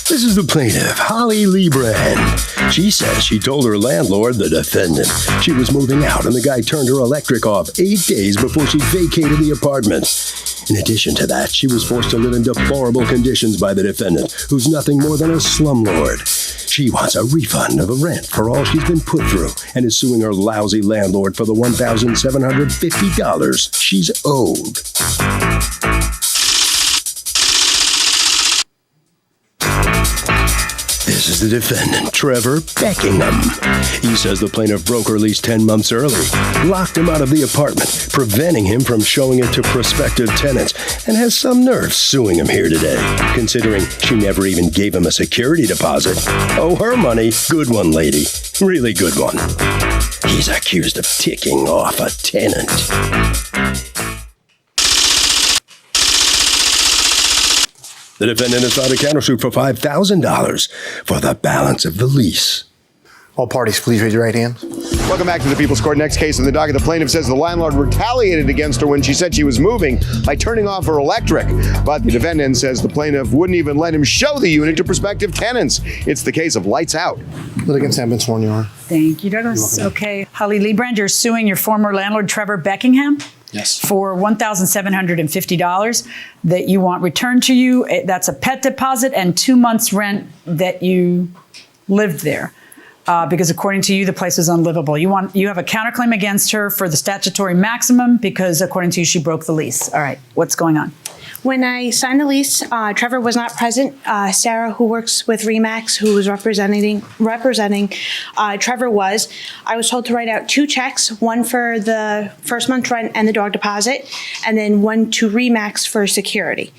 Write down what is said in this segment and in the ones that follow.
This is the plaintiff, Holly Liebrand. She says she told her landlord, the defendant, she was moving out and the guy turned her electric off 8 days before she vacated the apartment. In addition to that, she was forced to live in deplorable conditions by the defendant, who's nothing more than a slumlord. She wants a refund of the rent for all she's been put through and is suing her lousy landlord for the $1,750 she's owed. This is the defendant, Trevor Beckingham. He says the plaintiff broke her lease 10 months early, locked him out of the apartment, preventing him from showing it to prospective tenants, and has some nerve suing him here today, considering she never even gave him a security deposit. Oh, her money. Good one, lady. Really good one. He's accused of ticking off a tenant. The defendant has filed a countersuit for $5,000 for the balance of the lease. All parties, please raise your right hand. Welcome back to the People's Court. Next case in the docket, the plaintiff says the landlord retaliated against her when she said she was moving by turning off her electric. But the defendant says the plaintiff wouldn't even let him show the unit to prospective tenants. It's the case of lights out. Litigants have been sworn, Your Honor. Thank you, Douglas. Okay. Holly Liebrand, you're suing your former landlord, Trevor Beckingham? Yes. For $1,750 that you want returned to you. That's a pet deposit and 2 months rent that you lived there. Because according to you, the place was unlivable. You have a counterclaim against her for the statutory maximum because according to you, she broke the lease. All right, what's going on? When I signed the lease, Trevor was not present. Sarah, who works with RE/MAX, who was representing Trevor was. I was told to write out 2 checks, one for the first month's rent and the dog deposit, and then one to RE/MAX for security.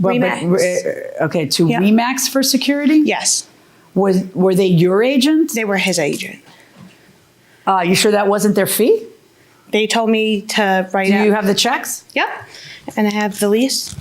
Okay, to RE/MAX for security? Yes. Were they your agent? They were his agent. You sure that wasn't their fee? They told me to write out. Do you have the checks? Yep. And I have the lease.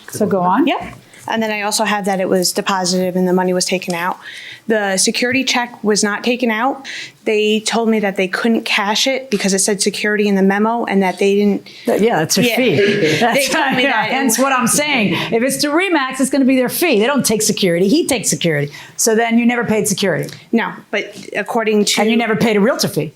So go on. Yep. And then I also have that it was deposited and the money was taken out. The security check was not taken out. They told me that they couldn't cash it because it said security in the memo and that they didn't. Yeah, it's their fee. They told me that. Hence what I'm saying. If it's to RE/MAX, it's going to be their fee. They don't take security. He takes security. So then you never paid security. No, but according to. And you never paid a realtor fee.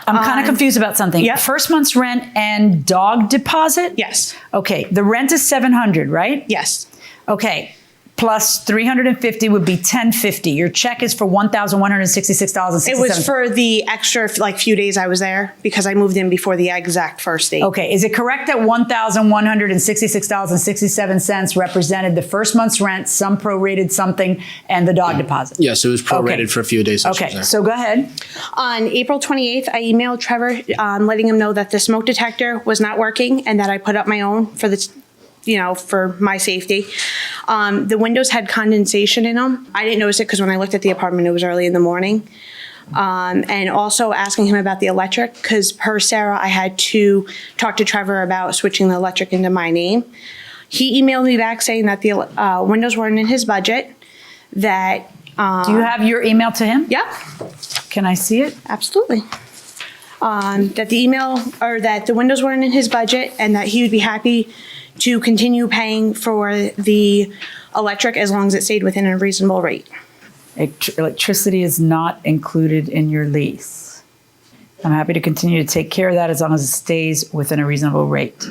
I'm kind of confused about something. Yep. First month's rent and dog deposit? Yes. Okay. The rent is $700, right? Yes. Okay. Plus $350 would be $1,050. Your check is for $1,166.67. It was for the extra few days I was there because I moved in before the exact first date. Okay. Is it correct that $1,166.67 represented the first month's rent, some prorated something, and the dog deposit? Yes, it was prorated for a few days. Okay. So go ahead. On April 28th, I emailed Trevor letting him know that the smoke detector was not working and that I put up my own for the for my safety. The windows had condensation in them. I didn't notice it because when I looked at the apartment, it was early in the morning. And also asking him about the electric because per Sarah, I had to talk to Trevor about switching the electric into my name. He emailed me back saying that the windows weren't in his budget, that... Do you have your email to him? Yep. Can I see it? Absolutely. That the windows weren't in his budget and that he would be happy to continue paying for the electric as long as it stayed within a reasonable rate. Electricity is not included in your lease. I'm happy to continue to take care of that as long as it stays within a reasonable rate.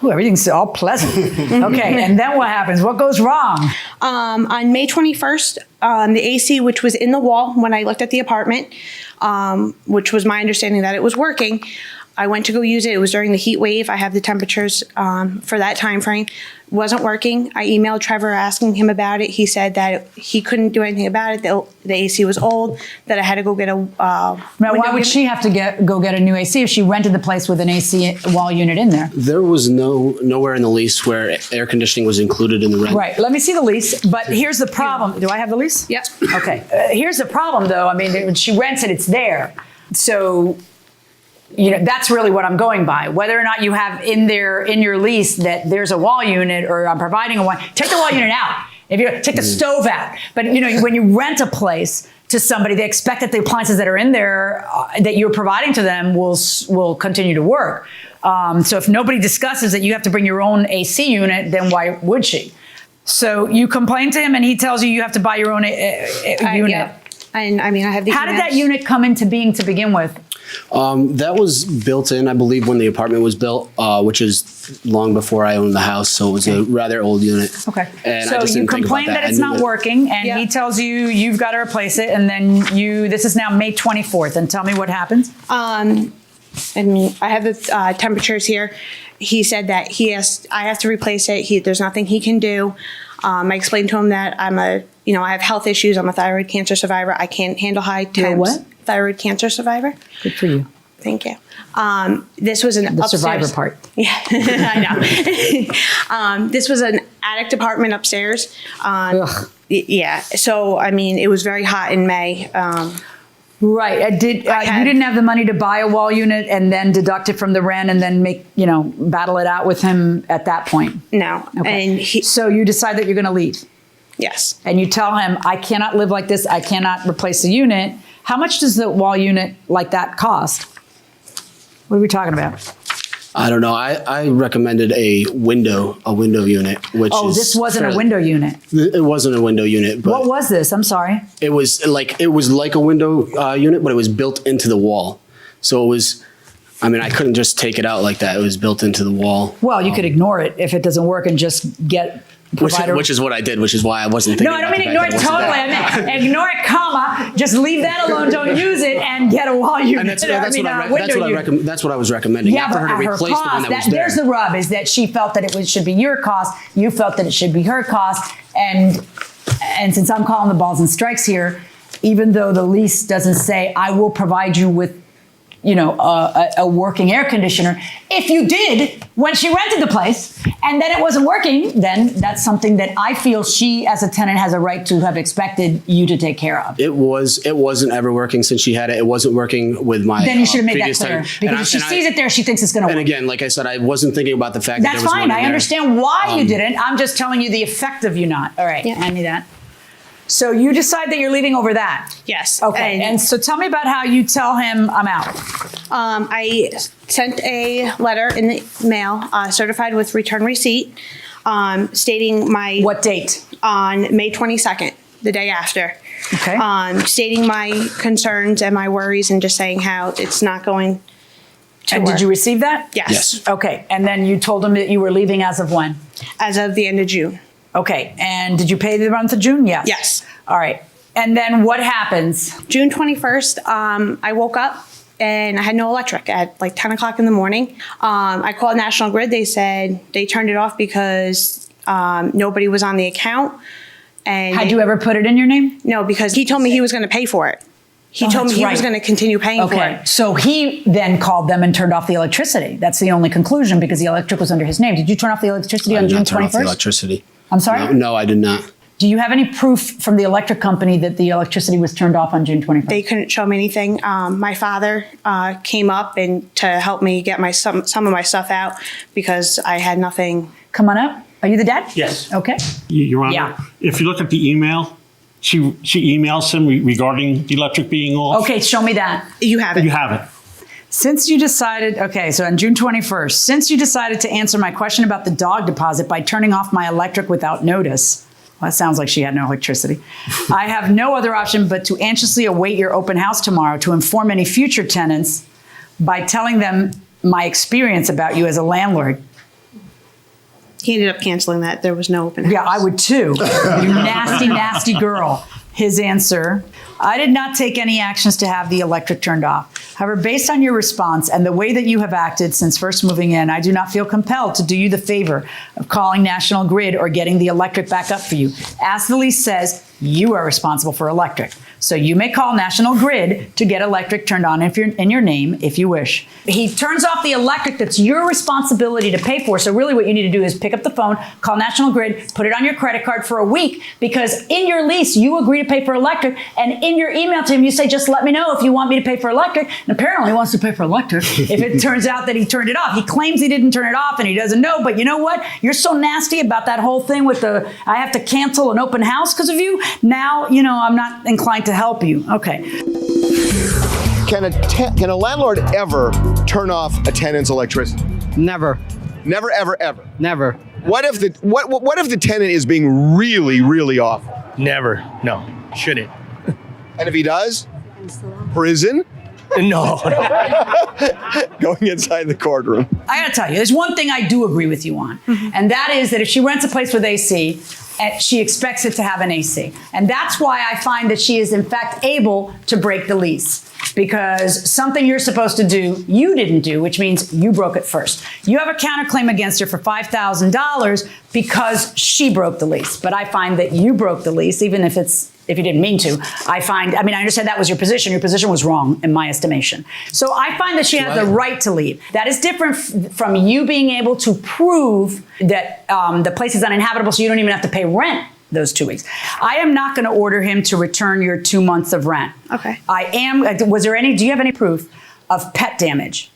Ooh, everything's all pleasant. Okay, and then what happens? What goes wrong? On May 21st, the AC, which was in the wall when I looked at the apartment, which was my understanding that it was working, I went to go use it. It was during the heat wave. I have the temperatures for that time frame. Wasn't working. I emailed Trevor asking him about it. He said that he couldn't do anything about it. The AC was old. That I had to go get a. Now, why would she have to go get a new AC if she rented the place with an AC wall unit in there? There was nowhere in the lease where air conditioning was included in the rent. Right. Let me see the lease. But here's the problem. Do I have the lease? Yep. Okay. Here's the problem, though. I mean, when she rents it, it's there. So. That's really what I'm going by. Whether or not you have in your lease that there's a wall unit or I'm providing a wall, take the wall unit out. If you take the stove out. But when you rent a place to somebody, they expect that the appliances that are in there that you're providing to them will continue to work. So if nobody discusses that you have to bring your own AC unit, then why would she? So you complain to him and he tells you you have to buy your own unit. Yeah. And I mean, I have the How did that emails. unit come into being to begin with? That was built in, I believe, when the apartment was built, which is long before I owned the house. So it was a rather old unit. Okay. And I So just you didn't think about complain that I it's knew not working, and Yeah. he tells you you've got to replace it, and then this is now May 24th, and tell me what happens. I mean, I have the temperatures here. He said that I have to replace it. There's nothing he can do. I explained to him that I have health issues. I'm a thyroid cancer survivor. I can't handle high temps. You're a what? Thyroid cancer survivor. Good for you. Thank you. This was an The upstairs. survivor part. Yeah, I know. This was an attic apartment upstairs. Ugh. Yeah. So I mean, it was very hot in May. Right. You didn't have the money to buy a wall unit and then deduct it from the rent and then battle it out with him at that point. No. Okay. And So you decide that you're going to leave. yes. And you tell him, I cannot live like this. I cannot replace the unit. How much does the wall unit like that cost? What are we talking about? I don't know. I recommended a window unit, which Oh, is this wasn't a fairly- window unit. It wasn't a window unit, but What was this? I'm sorry. it was like a window unit, but it was built into the wall. So it was. I mean, I couldn't just take it out like that. It was built into the wall. Well, you could ignore it if it doesn't work and just get provider. Which is what I did, which is why I wasn't thinking No, I don't about mean the ignore it fact that totally. wasn't I there. meant ignore it, comma. Just leave that alone. Don't use it and get a wall unit. And that's what I was recommending. Yeah, Not for but her at to her replace the one cost. that was there. There's the rub: is that she felt that it should be your cost. You felt that it should be her cost. And since I'm calling the balls and strikes here, even though the lease doesn't say I will provide you with, a working air conditioner, if you did when she rented the place and then it wasn't working, then that's something that I feel she, as a tenant, has a right to have expected you to take care of. It wasn't ever working since she had it. It wasn't working with my Then you should have made that previous clear. tenant. Because if she sees it there, she thinks it's going to work. And again, like I said, I wasn't thinking about the fact that That's there was fine. one in I there. understand why you didn't. I'm just telling you the effect of you not. All right, Yeah. hand me that. So you decide that you're leaving over that. Yes. Okay. And so tell me about how you tell him I'm out. I sent a letter in the mail, certified with return receipt, stating my What date? on May 22nd, the day after. Okay. Stating my concerns and my worries and just saying how it's not going to And work. did you receive that? Yes. Yes. Okay. And then you told him that you were leaving as of when? As of the end of June. Okay. And did you pay the month of June? Yes. Yes. All right. And then what happens? June 21st, I woke up and I had no electric at like 10 o'clock in the morning. I called National Grid. They said they turned it off because nobody was on the account. And Had you ever put it in your name? No, because he told me he was going to pay for it. He Oh, told me that's he was right. going to continue paying for Okay. it. So he then called them and turned off the electricity. That's the only conclusion because the electric was under his name. Did you turn off the electricity I on did June not turn off the 21st? electricity. I'm sorry? No, I did not. Do you have any proof from the electric company that the electricity was turned off on June 21st? They couldn't show me anything. My father came up and to help me get some of my stuff out because I had nothing. Come on up. Are you the dad? Yes. Okay. Your Honor, Yeah. if you look at the email, she emails him regarding the electric being off. Okay, show me that. You have it. You have it. Since you decided, okay, so on June 21st, since you decided to answer my question about the dog deposit by turning off my electric without notice, well, that sounds like she had no electricity. I have no other option but to anxiously await your open house tomorrow to inform any future tenants by telling them my experience about you as a landlord. He ended up canceling that. There was no open house. Yeah, I would too. You nasty, nasty girl. His answer, I did not take any actions to have the electric turned off. However, based on your response and the way that you have acted since first moving in, I do not feel compelled to do you the favor of calling National Grid or getting the electric back up for you. As the lease says, you are responsible for electric. So you may call National Grid to get electric turned on in your name if you wish. He turns off the electric that's your responsibility to pay for. So really what you need to do is pick up the phone, call National Grid, put it on your credit card for a week because in your lease, you agree to pay for electric. And in your email to him, you say, just let me know if you want me to pay for electric. And apparently he wants to pay for electric if it turns out that he turned it off. He claims he didn't turn it off and he doesn't know. But you know what? You're so nasty about that whole thing with I have to cancel an open house because of you. Now, I'm not inclined to help you. Okay. Can a landlord ever turn off a tenant's electricity? Never, Never, ever, ever. never. What if the tenant is being really, really awful? Never. No. Shouldn't. And if he does, prison? No. Going inside the courtroom. I gotta tell you, there's one thing I do agree with you on, and that is that if she rents a place with AC, she expects it to have an AC. And that's why I find that she is in fact able to break the lease. Because something you're supposed to do, you didn't do, which means you broke it first. You have a counterclaim against her for $5,000 because she broke the lease. But I find that you broke the lease, even if you didn't mean to. I understand that was your position. Your position was wrong in my estimation. So I find that she has the right to leave. That is different from you being able to prove that the place is uninhabitable, so you don't even have to pay rent those 2 weeks. I am not going to order him to return your 2 months of rent. Okay. Do you have any proof of pet damage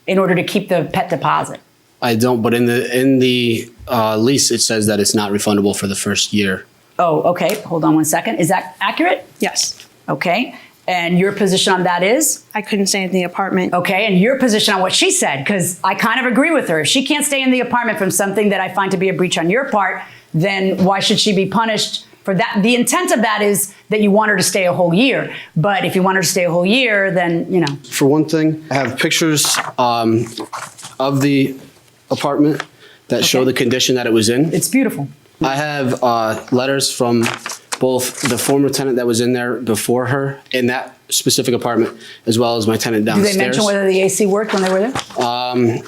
in order to keep the pet deposit? I don't, but in the lease, it says that it's not refundable for the first year. Oh, okay. Hold on one second. Is that accurate? Yes. Okay. And your position on that is? I couldn't stay in the apartment. Okay. And your position on what she said, because I kind of agree with her. If she can't stay in the apartment from something that I find to be a breach on your part, then why should she be punished for that? The intent of that is that you want her to stay a whole year. But if you want her to stay a whole year, then, you know. For one thing, I have pictures of the apartment that show the condition that it was in. It's beautiful. I have letters from both the former tenant that was in there before her in that specific apartment, as well as my tenant downstairs. Did they mention whether the AC worked when they were there?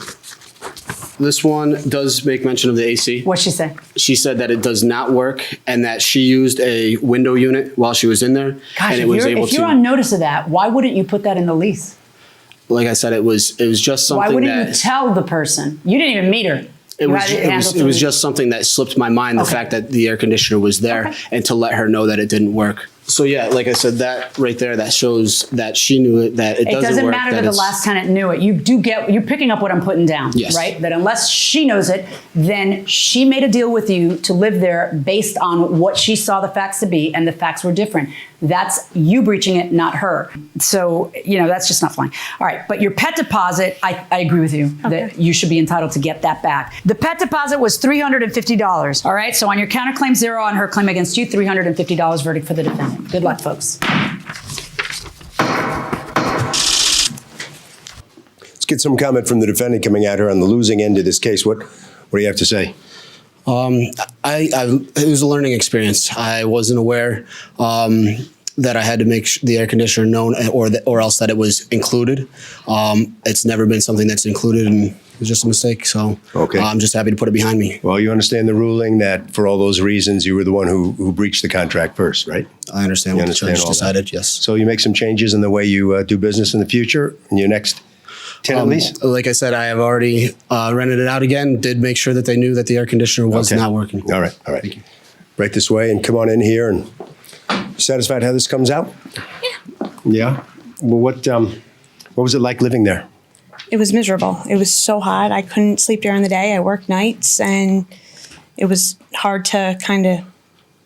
This one does make mention of the AC. What'd she say? She said that it does not work and that she used a window unit while she was in there. Gosh, and if you're on notice of that, why wouldn't you put that in the lease? Like I said, it was just something. Why wouldn't you tell the person? You didn't even meet her. It was just something that slipped my mind, the fact that the air conditioner was there, and to let her know that it didn't work. So yeah, like I said, that right there, that shows that she knew it, that it doesn't work. It doesn't matter that the last tenant knew it. You're picking up what I'm putting down, yes. Right? That unless she knows it, then she made a deal with you to live there based on what she saw the facts to be, and the facts were different. That's you breaching it, not her. So, that's just not fine. All right, but your pet deposit, I agree with you that you should be entitled to get that back. The pet deposit was $350, all right? So on your counterclaim 0, on her claim against you, $350 verdict for the defendant. Good luck, folks. Let's get some comment from the defendant coming at her on the losing end of this case. What do you have to say? It was a learning experience. I wasn't aware that I had to make the air conditioner known, or else that it was included. It's never been something that's included, and it was just a mistake. So I'm just happy to put it behind me. Well, you understand the ruling that for all those reasons, you were the one who breached the contract first, right? I understand what the judge decided, yes. So you make some changes in the way you do business in the future in your next tenant lease? Like I said, I have already rented it out again, did make sure that they knew that the air conditioner was not working. All right. Thank you. Right this way and come on in here. And you satisfied how this comes out? Yeah. Yeah? Well, what was it like living there? It was miserable. It was so hot. I couldn't sleep during the day. I worked nights, and it was hard to kind of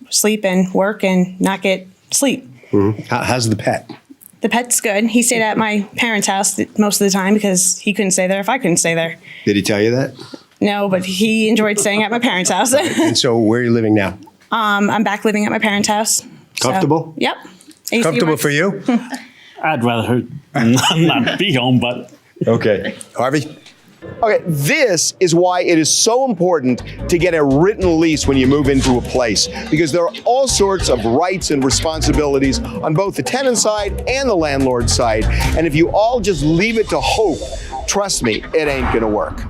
sleep and work and not get sleep. Mm-hmm. How's the pet? The pet's good. He stayed at my parents' house most of the time because he couldn't stay there if I couldn't stay there. Did he tell you that? No, but he enjoyed staying at my parents' house. And so where are you living now? I'm back living at my parents' house. Comfortable? So, yep. AC Comfortable works. for you? I'd rather not be home, but... Okay. Harvey? Okay, this is why it is so important to get a written lease when you move into a place, because there are all sorts of rights and responsibilities on both the tenant side and the landlord side. And if you all just leave it to hope, trust me, it ain't gonna work.